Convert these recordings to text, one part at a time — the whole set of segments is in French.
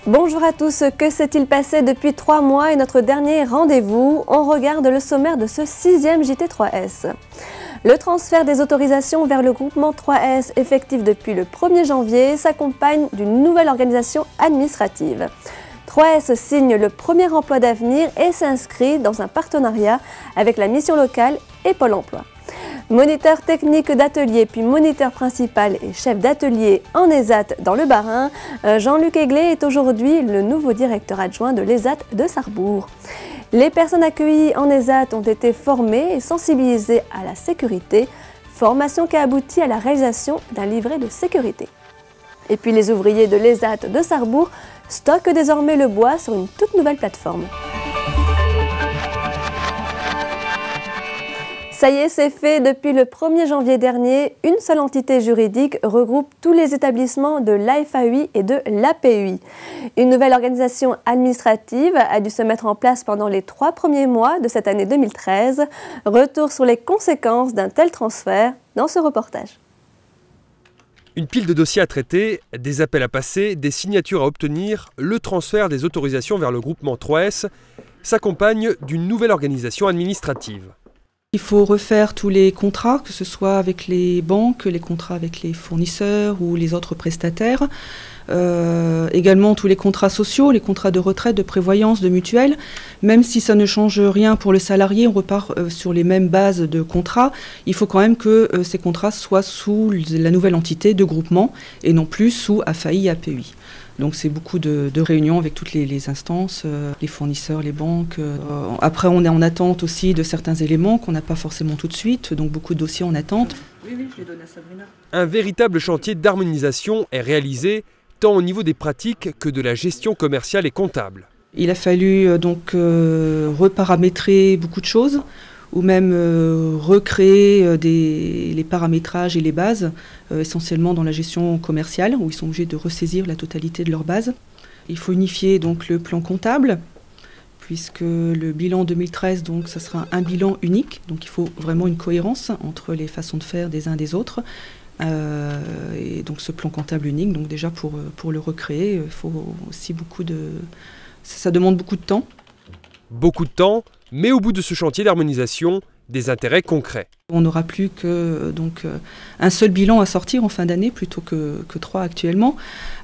Bonjour à tous, que s'est-il passé depuis 3 mois et notre dernier rendez-vous? On regarde le sommaire de ce 6e JT3S. Le transfert des autorisations vers le groupement 3S effectif depuis le 1er janvier s'accompagne d'une nouvelle organisation administrative. 3S signe le premier emploi d'avenir et s'inscrit dans un partenariat avec la mission locale et Pôle emploi. Moniteur technique d'atelier, puis moniteur principal et chef d'atelier en ESAT dans le Bas-Rhin, Jean-Luc Aiglé est aujourd'hui le nouveau directeur adjoint de l'ESAT de Sarrebourg. Les personnes accueillies en ESAT ont été formées et sensibilisées à la sécurité, formation qui a abouti à la réalisation d'un livret de sécurité. Et puis les ouvriers de l'ESAT de Sarrebourg stockent désormais le bois sur une toute nouvelle plateforme. Ça y est, c'est fait. Depuis le 1er janvier dernier, une seule entité juridique regroupe tous les établissements de l'AFAUI et de l'APUI. Une nouvelle organisation administrative a dû se mettre en place pendant les 3 premiers mois de cette année 2013. Retour sur les conséquences d'un tel transfert dans ce reportage. Une pile de dossiers à traiter, des appels à passer, des signatures à obtenir, le transfert des autorisations vers le groupement 3S s'accompagne d'une nouvelle organisation administrative. Il faut refaire tous les contrats, que ce soit avec les banques, les contrats avec les fournisseurs ou les autres prestataires. Également tous les contrats sociaux, les contrats de retraite, de prévoyance, de mutuelle. Même si ça ne change rien pour le salarié, on repart sur les mêmes bases de contrats. Il faut quand même que ces contrats soient sous la nouvelle entité de groupement et non plus sous AFAI, APUI. Donc c'est beaucoup de réunions avec toutes les instances, les fournisseurs, les banques. Après on est en attente aussi de certains éléments qu'on n'a pas forcément tout de suite, donc beaucoup de dossiers en attente. Oui, je l'ai donné à Sabrina. Un véritable chantier d'harmonisation est réalisé tant au niveau des pratiques que de la gestion commerciale et comptable. Il a fallu donc reparamétrer beaucoup de choses, ou même recréer les paramétrages et les bases, essentiellement dans la gestion commerciale, où ils sont obligés de ressaisir la totalité de leurs bases. Il faut unifier donc le plan comptable, puisque le bilan 2013, donc, ça sera un bilan unique, donc il faut vraiment une cohérence entre les façons de faire des uns des autres. Et donc ce plan comptable unique, donc déjà pour le recréer, il faut aussi ça demande beaucoup de temps. Beaucoup de temps, mais au bout de ce chantier d'harmonisation, des intérêts concrets. On n'aura plus que un seul bilan à sortir en fin d'année plutôt que 3 actuellement.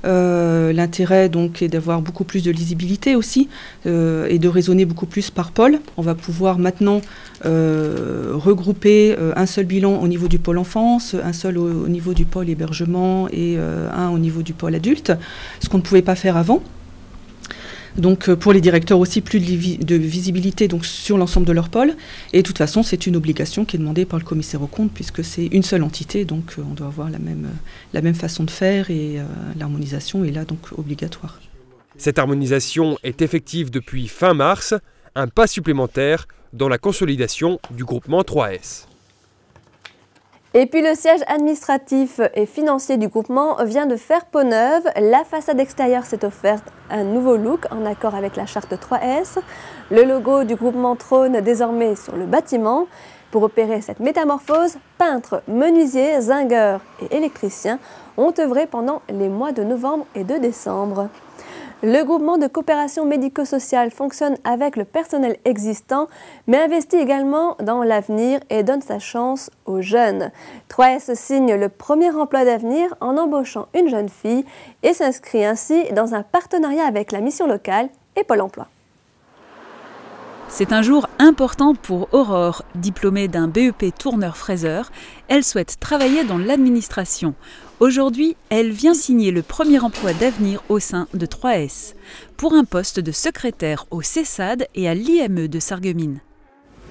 L'intérêt donc est d'avoir beaucoup plus de lisibilité aussi et de raisonner beaucoup plus par pôle. On va pouvoir maintenant regrouper un seul bilan au niveau du pôle enfance, un seul au niveau du pôle hébergement et un au niveau du pôle adulte, ce qu'on ne pouvait pas faire avant. Donc pour les directeurs aussi, plus de visibilité donc, sur l'ensemble de leur pôle. Et de toute façon, c'est une obligation qui est demandée par le commissaire aux comptes, puisque c'est une seule entité, donc on doit avoir la même façon de faire et l'harmonisation est là donc obligatoire. Cette harmonisation est effective depuis fin mars, un pas supplémentaire dans la consolidation du groupement 3S. Et puis le siège administratif et financier du groupement vient de faire peau neuve. La façade extérieure s'est offerte un nouveau look en accord avec la charte 3S. Le logo du groupement trône désormais sur le bâtiment. Pour opérer cette métamorphose, peintres, menuisiers, zingueurs et électriciens ont œuvré pendant les mois de novembre et de décembre. Le groupement de coopération médico-sociale fonctionne avec le personnel existant, mais investit également dans l'avenir et donne sa chance aux jeunes. 3S signe le premier emploi d'avenir en embauchant une jeune fille et s'inscrit ainsi dans un partenariat avec la mission locale et Pôle emploi. C'est un jour important pour Aurore, diplômée d'un BEP tourneur-fraiseur. Elle souhaite travailler dans l'administration. Aujourd'hui, elle vient signer le premier emploi d'avenir au sein de 3S, pour un poste de secrétaire au CESAD et à l'IME de Sarreguemines.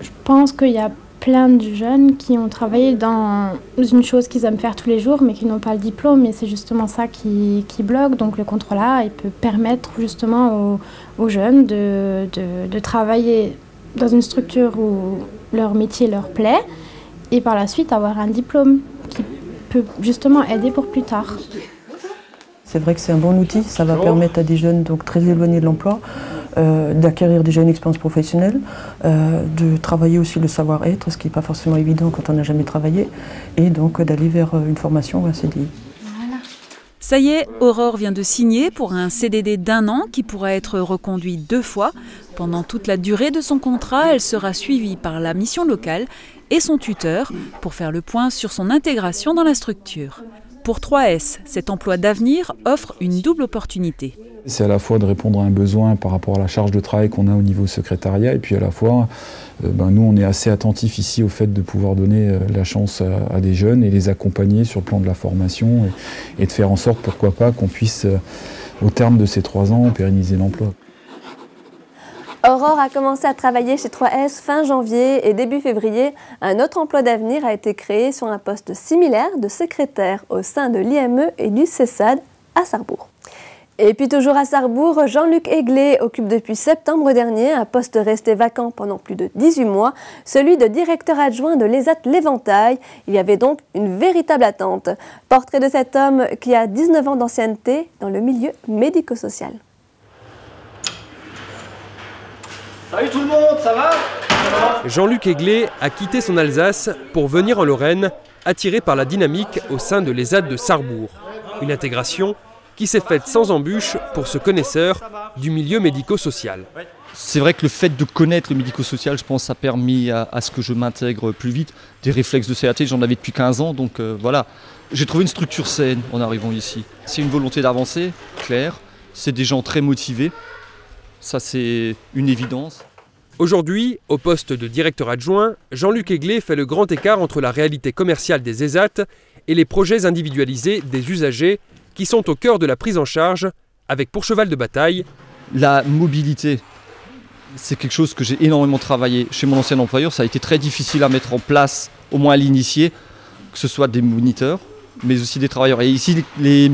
Je pense qu'il y a plein de jeunes qui ont travaillé dans une chose qu'ils aiment faire tous les jours, mais qui n'ont pas le diplôme, et c'est justement ça qui bloque. Donc le contrôlat, il peut permettre justement aux jeunes de travailler dans une structure où leur métier leur plaît, et par la suite avoir un diplôme qui peut justement aider pour plus tard. C'est vrai que c'est un bon outil, ça va permettre à des jeunes donc très éloignés de l'emploi d'acquérir déjà une expérience professionnelle, de travailler aussi le savoir-être, ce qui n'est pas forcément évident quand on n'a jamais travaillé, et donc d'aller vers une formation ou un CDI. Ça y est, Aurore vient de signer pour un CDD d'1 an qui pourra être reconduit 2 fois. Pendant toute la durée de son contrat, elle sera suivie par la mission locale et son tuteur pour faire le point sur son intégration dans la structure. Pour 3S, cet emploi d'avenir offre une double opportunité. C'est à la fois de répondre à un besoin par rapport à la charge de travail qu'on a au niveau secrétariat et puis à la fois, nous on est assez attentifs ici au fait de pouvoir donner la chance à des jeunes et les accompagner sur le plan de la formation et de faire en sorte, pourquoi pas, qu'on puisse au terme de ces 3 ans pérenniser l'emploi. Aurore a commencé à travailler chez 3S fin janvier et début février, un autre emploi d'avenir a été créé sur un poste similaire de secrétaire au sein de l'IME et du CESAD à Sarrebourg. Et puis toujours à Sarrebourg, Jean-Luc Aiglé occupe depuis septembre dernier un poste resté vacant pendant plus de 18 mois, celui de directeur adjoint de l'ESAT L'Éventail. Il y avait donc une véritable attente. Portrait de cet homme qui a 19 ans d'ancienneté dans le milieu médico-social. Salut tout le monde, ça va? Jean-Luc Aiglé a quitté son Alsace pour venir en Lorraine, attiré par la dynamique au sein de l'ESAT de Sarrebourg. Une intégration qui s'est faite sans embûche pour ce connaisseur du milieu médico-social. C'est vrai que le fait de connaître le médico-social, je pense, a permis à ce que je m'intègre plus vite. Des réflexes de CAT, j'en avais depuis 15 ans, donc voilà. J'ai trouvé une structure saine en arrivant ici. C'est une volonté d'avancer, claire. C'est des gens très motivés. Ça, c'est une évidence. Aujourd'hui, au poste de directeur adjoint, Jean-Luc Aiglé fait le grand écart entre la réalité commerciale des ESAT et les projets individualisés des usagers qui sont au cœur de la prise en charge, avec pour cheval de bataille la mobilité. C'est quelque chose que j'ai énormément travaillé chez mon ancien employeur. Ça a été très difficile à mettre en place, au moins à l'initier, que ce soit des moniteurs, mais aussi des travailleurs. Et ici, les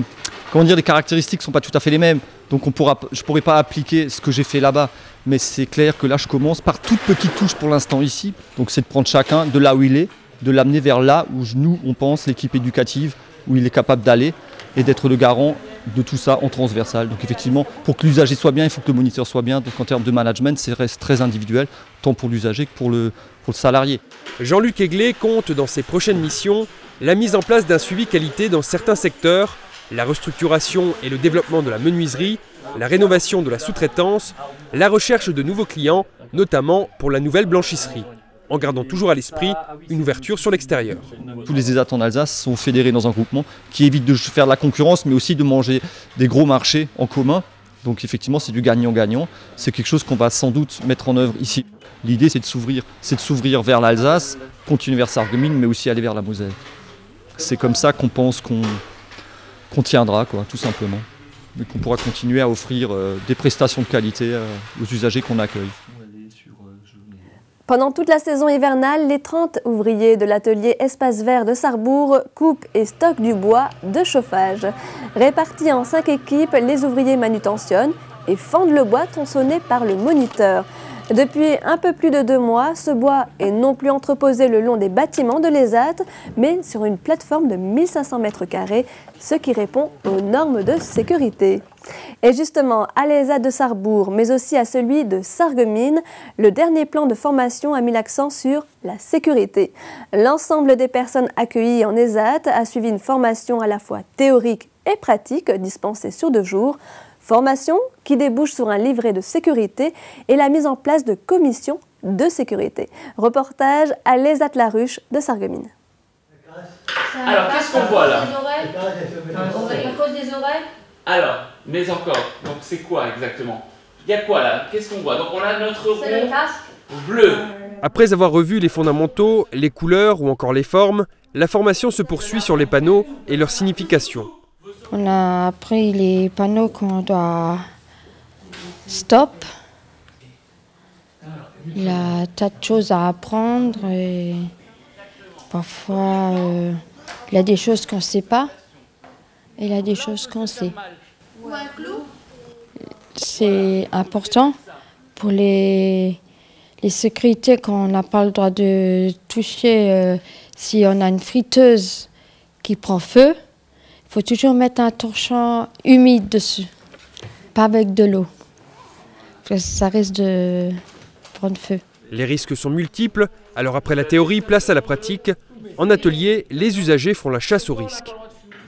caractéristiques ne sont pas tout à fait les mêmes. Donc je ne pourrais pas appliquer ce que j'ai fait là-bas. Mais c'est clair que là, je commence par toute petite touche pour l'instant ici. Donc c'est de prendre chacun de là où il est, de l'amener vers là où nous, on pense, l'équipe éducative, où il est capable d'aller, et d'être le garant de tout ça en transversal. Donc effectivement, pour que l'usager soit bien, il faut que le moniteur soit bien. Donc en termes de management, c'est reste très individuel, tant pour l'usager que pour le salarié. Jean-Luc Aiglé compte dans ses prochaines missions la mise en place d'un suivi qualité dans certains secteurs, la restructuration et le développement de la menuiserie, la rénovation de la sous-traitance, la recherche de nouveaux clients, notamment pour la nouvelle blanchisserie, en gardant toujours à l'esprit une ouverture sur l'extérieur. Tous les ESAT en Alsace sont fédérés dans un groupement qui évite de faire de la concurrence, mais aussi de manger des gros marchés en commun. Donc effectivement, c'est du gagnant-gagnant. C'est quelque chose qu'on va sans doute mettre en œuvre ici. L'idée, c'est de s'ouvrir vers l'Alsace, continuer vers Sarreguemines, mais aussi aller vers la Moselle. C'est comme ça qu'on pense qu'on tiendra, quoi, tout simplement. Et qu'on pourra continuer à offrir des prestations de qualité aux usagers qu'on accueille. Pendant toute la saison hivernale, les 30 ouvriers de l'atelier Espace Vert de Sarrebourg coupent et stockent du bois de chauffage. Répartis en 5 équipes, les ouvriers manutentionnent et fendent le bois tronçonné par le moniteur. Depuis un peu plus de 2 mois, ce bois est non plus entreposé le long des bâtiments de l'ESAT, mais sur une plateforme de 1500 m², ce qui répond aux normes de sécurité. Et justement, à l'ESAT de Sarrebourg, mais aussi à celui de Sarreguemines, le dernier plan de formation a mis l'accent sur la sécurité. L'ensemble des personnes accueillies en ESAT a suivi une formation à la fois théorique et pratique dispensée sur 2 jours. Formation qui débouche sur un livret de sécurité et la mise en place de commissions de sécurité. Reportage à l'ESAT La Ruche de Sarreguemines. Alors, qu'est-ce qu'on voit là? On va à cause des oreilles. Alors, mais encore, donc c'est quoi exactement? Il y a quoi là? Qu'est-ce qu'on voit? Donc on a notre rond bleu. Après avoir revu les fondamentaux, les couleurs ou encore les formes, la formation se poursuit sur les panneaux et leur signification. On a appris les panneaux qu'on doit stop. Il y a tas de choses à apprendre et parfois il y a des choses qu'on ne sait pas et il y a des choses qu'on sait. C'est important pour les sécurités qu'on n'a pas le droit de toucher. Si on a une friteuse qui prend feu, il faut toujours mettre un torchon humide dessus, pas avec de l'eau, parce que ça risque de prendre feu. Les risques sont multiples, alors après la théorie, place à la pratique. En atelier, les usagers font la chasse aux risques.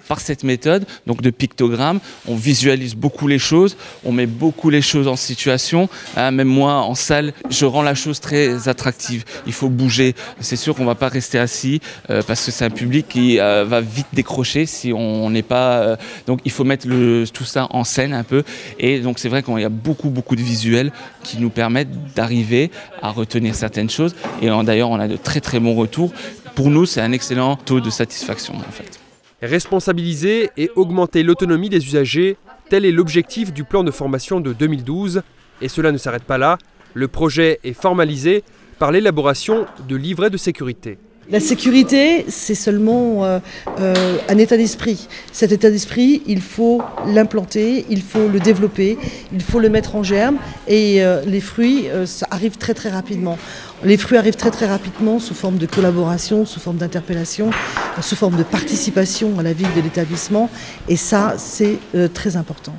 par cette méthode, donc de pictogramme. On visualise beaucoup les choses, on met beaucoup les choses en situation. Même moi, en salle, je rends la chose très attractive. Il faut bouger. C'est sûr qu'on ne va pas rester assis parce que c'est un public qui va vite décrocher si on n'est pas... donc il faut mettre tout ça en scène un peu. Et donc c'est vrai qu'il y a beaucoup de visuels qui nous permettent d'arriver à retenir certaines choses. Et d'ailleurs, on a de très bons retours. Pour nous, c'est un excellent taux de satisfaction en fait. Responsabiliser et augmenter l'autonomie des usagers, tel est l'objectif du plan de formation de 2012. Et cela ne s'arrête pas là. Le projet est formalisé par l'élaboration de livrets de sécurité. La sécurité, c'est seulement un état d'esprit. Cet état d'esprit, il faut l'implanter, il faut le développer, il faut le mettre en germe et les fruits, ça arrive très rapidement. Les fruits arrivent très rapidement sous forme de collaboration, sous forme d'interpellation, sous forme de participation à la vie de l'établissement et ça, c'est très important.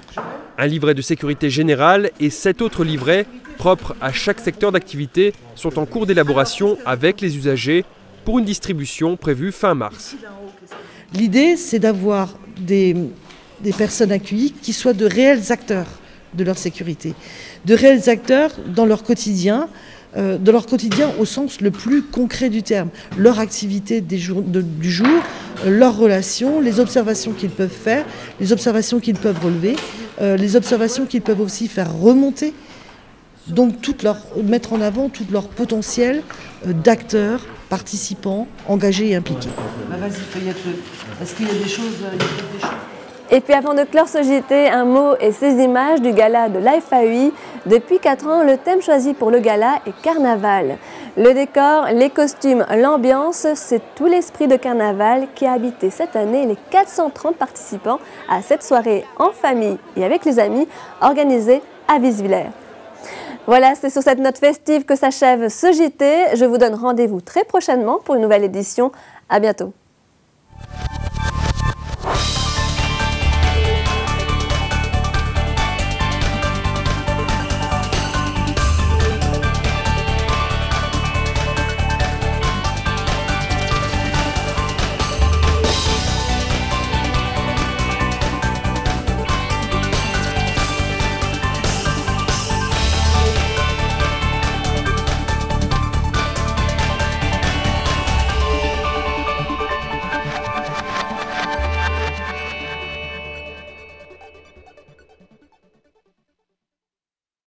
Un livret de sécurité générale et 7 autres livrets propres à chaque secteur d'activité sont en cours d'élaboration avec les usagers pour une distribution prévue fin mars. L'idée, c'est d'avoir des personnes accueillies qui soient de réels acteurs de leur sécurité, de réels acteurs dans leur quotidien au sens le plus concret du terme, leur activité du jour, leurs relations, les observations qu'ils peuvent faire, les observations qu'ils peuvent relever, les observations qu'ils peuvent aussi faire remonter, donc mettre en avant tout leur potentiel d'acteurs, participants, engagés et impliqués. Vas-y, feuillette-le. Est-ce qu'il y a des choses, Et puis avant de clore ce JT, un mot et ces images du gala de l'AFAUI. Depuis 4 ans, le thème choisi pour le gala est carnaval. Le décor, les costumes, l'ambiance, c'est tout l'esprit de carnaval qui a habité cette année les 430 participants à cette soirée en famille et avec les amis organisée à Visvillers. Voilà, c'est sur cette note festive que s'achève ce JT. Je vous donne rendez-vous très prochainement pour une nouvelle édition. À bientôt.